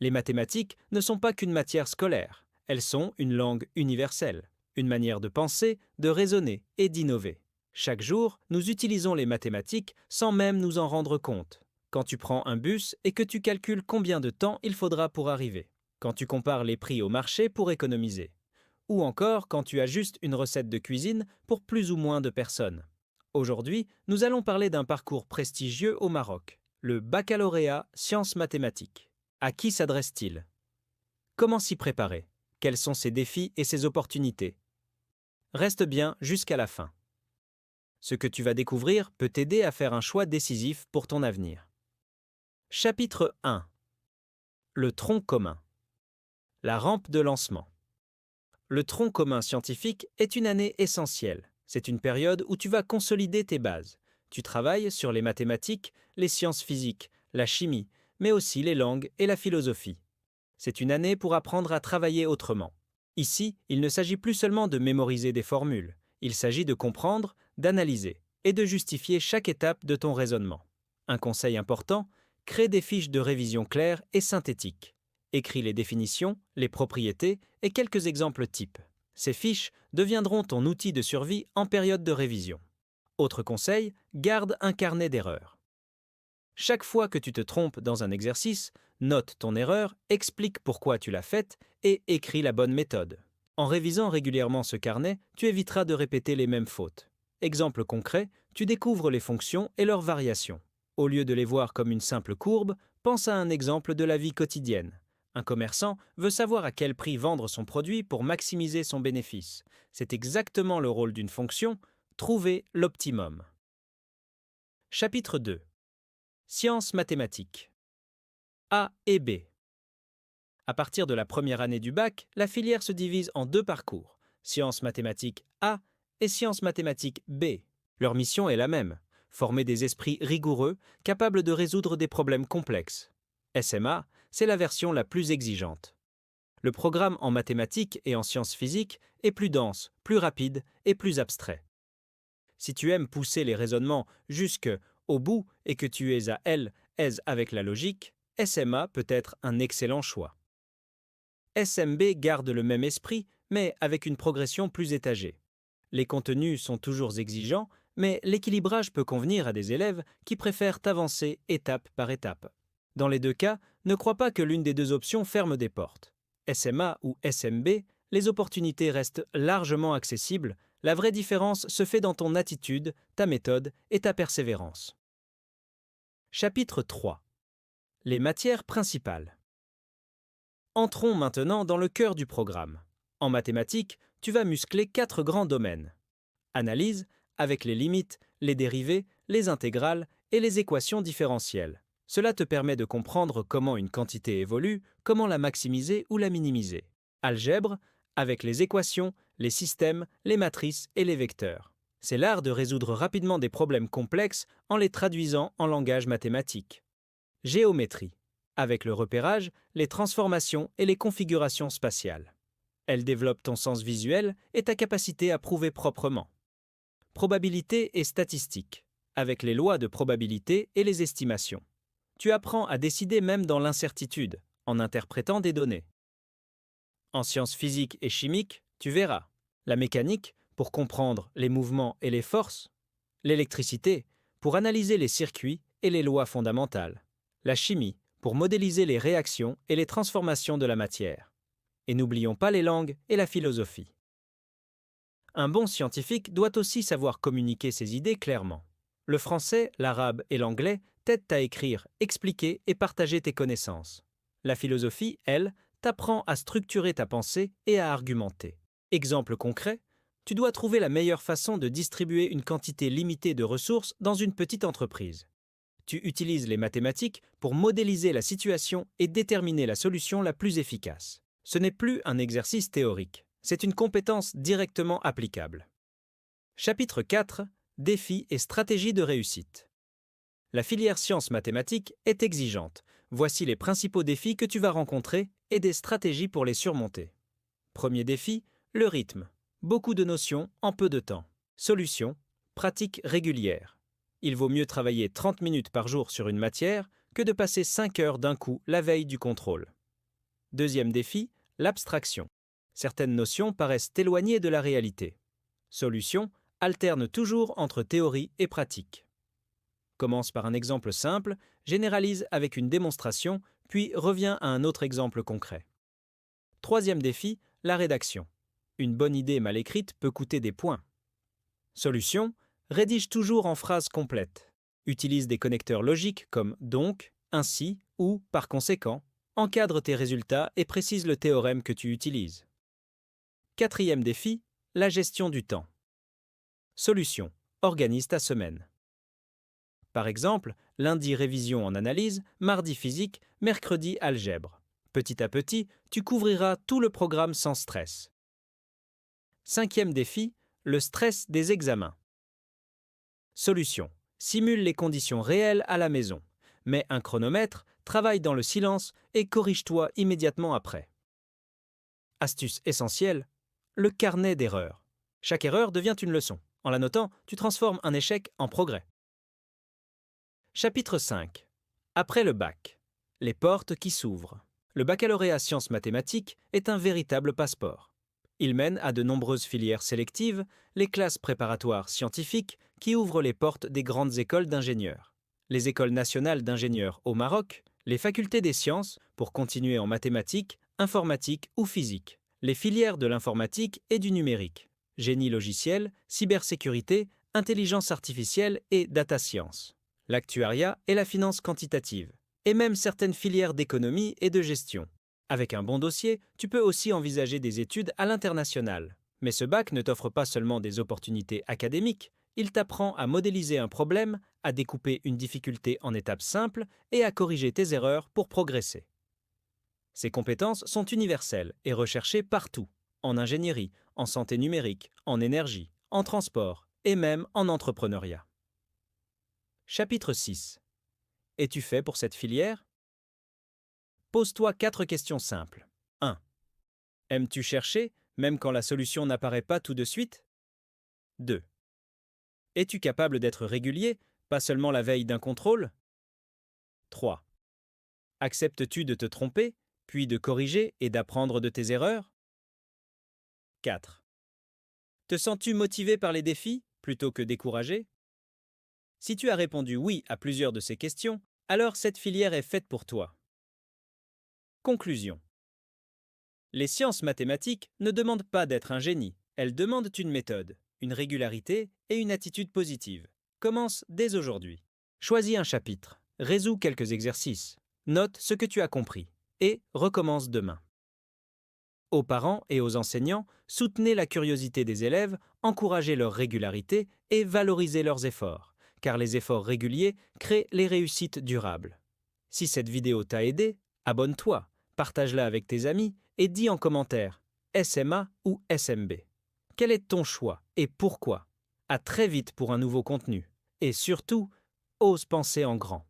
Les mathématiques ne sont pas qu'une matière scolaire, elles sont une langue universelle, une manière de penser, de raisonner et d'innover. Chaque jour, nous utilisons les mathématiques sans même nous en rendre compte. Quand tu prends un bus et que tu calcules combien de temps il faudra pour arriver. Quand tu compares les prix au marché pour économiser. Ou encore quand tu ajustes une recette de cuisine pour plus ou moins de personnes. Aujourd'hui, nous allons parler d'un parcours prestigieux au Maroc, le baccalauréat sciences mathématiques. À qui s'adresse-t-il? Comment s'y préparer? Quels sont ses défis et ses opportunités? Reste bien jusqu'à la fin. Ce que tu vas découvrir peut t'aider à faire un choix décisif pour ton avenir. Chapitre 1. Le tronc commun. La rampe de lancement. Le tronc commun scientifique est une année essentielle. C'est une période où tu vas consolider tes bases. Tu travailles sur les mathématiques, les sciences physiques, la chimie, mais aussi les langues et la philosophie. C'est une année pour apprendre à travailler autrement. Ici, il ne s'agit plus seulement de mémoriser des formules. Il s'agit de comprendre, d'analyser et de justifier chaque étape de ton raisonnement. Un conseil important, crée des fiches de révision claires et synthétiques. Écris les définitions, les propriétés et quelques exemples types. Ces fiches deviendront ton outil de survie en période de révision. Autre conseil, garde un carnet d'erreurs. Chaque fois que tu te trompes dans un exercice, note ton erreur, explique pourquoi tu l'as faite et écris la bonne méthode. En révisant régulièrement ce carnet, tu éviteras de répéter les mêmes fautes. Exemple concret, tu découvres les fonctions et leurs variations. Au lieu de les voir comme une simple courbe, pense à un exemple de la vie quotidienne. Un commerçant veut savoir à quel prix vendre son produit pour maximiser son bénéfice. C'est exactement le rôle d'une fonction, trouver l'optimum. Chapitre 2. Sciences mathématiques. A et B. À partir de la première année du bac, la filière se divise en deux parcours, sciences mathématiques A et sciences mathématiques B. Leur mission est la même, former des esprits rigoureux, capables de résoudre des problèmes complexes. SMA, c'est la version la plus exigeante. Le programme en mathématiques et en sciences physiques est plus dense, plus rapide et plus abstrait. Si tu aimes pousser les raisonnements jusqu'au bout et que tu es à l'aise avec la logique, SMA peut être un excellent choix. SMB garde le même esprit, mais avec une progression plus étagée. Les contenus sont toujours exigeants, mais l'équilibrage peut convenir à des élèves qui préfèrent avancer étape par étape. Dans les deux cas, ne crois pas que l'une des deux options ferme des portes. SMA ou SMB, les opportunités restent largement accessibles, la vraie différence se fait dans ton attitude, ta méthode et ta persévérance. Chapitre 3. Les matières principales. Entrons maintenant dans le cœur du programme. En mathématiques, tu vas muscler 4 grands domaines. Analyse, avec les limites, les dérivées, les intégrales et les équations différentielles. Cela te permet de comprendre comment une quantité évolue, comment la maximiser ou la minimiser. Algèbre, avec les équations, les systèmes, les matrices et les vecteurs. C'est l'art de résoudre rapidement des problèmes complexes en les traduisant en langage mathématique. Géométrie, avec le repérage, les transformations et les configurations spatiales. Elle développe ton sens visuel et ta capacité à prouver proprement. Probabilité et statistique, avec les lois de probabilité et les estimations. Tu apprends à décider même dans l'incertitude, en interprétant des données. En sciences physiques et chimiques, tu verras la mécanique, pour comprendre les mouvements et les forces, l'électricité, pour analyser les circuits et les lois fondamentales, la chimie, pour modéliser les réactions et les transformations de la matière. Et n'oublions pas les langues et la philosophie. Un bon scientifique doit aussi savoir communiquer ses idées clairement. Le français, l'arabe et l'anglais t'aident à écrire, expliquer et partager tes connaissances. La philosophie, elle, t'apprend à structurer ta pensée et à argumenter. Exemple concret, tu dois trouver la meilleure façon de distribuer une quantité limitée de ressources dans une petite entreprise. Tu utilises les mathématiques pour modéliser la situation et déterminer la solution la plus efficace. Ce n'est plus un exercice théorique, c'est une compétence directement applicable. Chapitre 4. Défis et stratégies de réussite. La filière sciences mathématiques est exigeante. Voici les principaux défis que tu vas rencontrer et des stratégies pour les surmonter. Premier défi, le rythme. Beaucoup de notions en peu de temps. Solution, pratique régulière. Il vaut mieux travailler 30 minutes par jour sur une matière que de passer 5 heures d'un coup la veille du contrôle. Deuxième défi, l'abstraction. Certaines notions paraissent éloignées de la réalité. Solution, alterne toujours entre théorie et pratique. Commence par un exemple simple, généralise avec une démonstration, puis revient à un autre exemple concret. Troisième défi, la rédaction. Une bonne idée mal écrite peut coûter des points. Solution, rédige toujours en phrases complètes. Utilise des connecteurs logiques comme donc, ainsi ou par conséquent. Encadre tes résultats et précise le théorème que tu utilises. Quatrième défi, la gestion du temps. Solution, organise ta semaine. Par exemple, lundi révision en analyse, mardi physique, mercredi algèbre. Petit à petit, tu couvriras tout le programme sans stress. Cinquième défi, le stress des examens. Solution, simule les conditions réelles à la maison. Mets un chronomètre, travaille dans le silence et corrige-toi immédiatement après. Astuce essentielle, le carnet d'erreurs. Chaque erreur devient une leçon. En la notant, tu transformes un échec en progrès. Chapitre 5. Après le bac. Les portes qui s'ouvrent. Le baccalauréat sciences mathématiques est un véritable passeport. Il mène à de nombreuses filières sélectives, les classes préparatoires scientifiques qui ouvrent les portes des grandes écoles d'ingénieurs, les écoles nationales d'ingénieurs au Maroc, les facultés des sciences pour continuer en mathématiques, informatique ou physique, les filières de l'informatique et du numérique, génie logiciel, cybersécurité, intelligence artificielle et data science, l'actuariat et la finance quantitative, et même certaines filières d'économie et de gestion. Avec un bon dossier, tu peux aussi envisager des études à l'international. Mais ce bac ne t'offre pas seulement des opportunités académiques, il t'apprend à modéliser un problème, à découper une difficulté en étapes simples et à corriger tes erreurs pour progresser. Ces compétences sont universelles et recherchées partout, en ingénierie, en santé numérique, en énergie, en transport et même en entrepreneuriat. Chapitre 6. Es-tu fait pour cette filière ? Pose-toi 4 questions simples. 1. Aimes-tu chercher, même quand la solution n'apparaît pas tout de suite ? 2. Es-tu capable d'être régulier, pas seulement la veille d'un contrôle ? 3. Acceptes-tu de te tromper, puis de corriger et d'apprendre de tes erreurs ? 4. Te sens-tu motivé par les défis, plutôt que découragé ? Si tu as répondu oui à plusieurs de ces questions, alors cette filière est faite pour toi. Conclusion. Les sciences mathématiques ne demandent pas d'être un génie, elles demandent une méthode, une régularité et une attitude positive. Commence dès aujourd'hui. Choisis un chapitre, résous quelques exercices, note ce que tu as compris et recommence demain. Aux parents et aux enseignants, soutenez la curiosité des élèves, encouragez leur régularité et valorisez leurs efforts, car les efforts réguliers créent les réussites durables. Si cette vidéo t'a aidé, abonne-toi, partage-la avec tes amis et dis en commentaire SMA ou SMB. Quel est ton choix et pourquoi ? À très vite pour un nouveau contenu. Et surtout, ose penser en grand.